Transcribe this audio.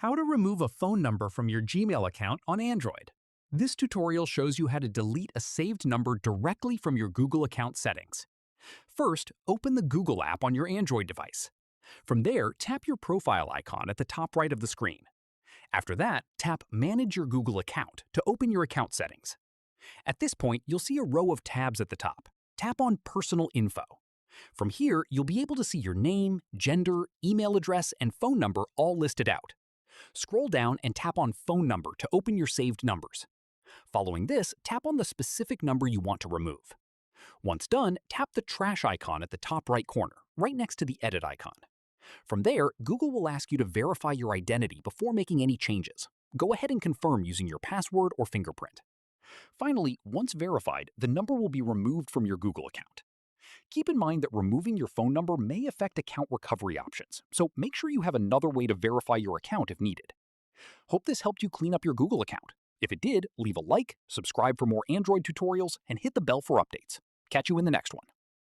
How to remove a phone number from your Gmail account on Android. This tutorial shows you how to delete a saved number directly from your Google account settings. First, open the Google app on your Android device. From there, tap your profile icon at the top right of the screen. After that, tap Manage your Google account to open your account settings. At this point, you'll see a row of tabs at the top. Tap on Personal Info. From here, you'll be able to see your name, gender, email address, and phone number all listed out. Scroll down and tap on Phone Number to open your saved numbers. Following this, tap on the specific number you want to remove. Once done, tap the trash icon at the top right corner, right next to the edit icon. From there, Google will ask you to verify your identity before making any changes. Go ahead and confirm using your password or fingerprint. Finally, once verified, the number will be removed from your Google account. Keep in mind that removing your phone number may affect account recovery options, so make sure you have another way to verify your account if needed. Hope this helped you clean up your Google account. If it did, leave a like, subscribe for more Android tutorials, and hit the bell for updates. Catch you in the next one.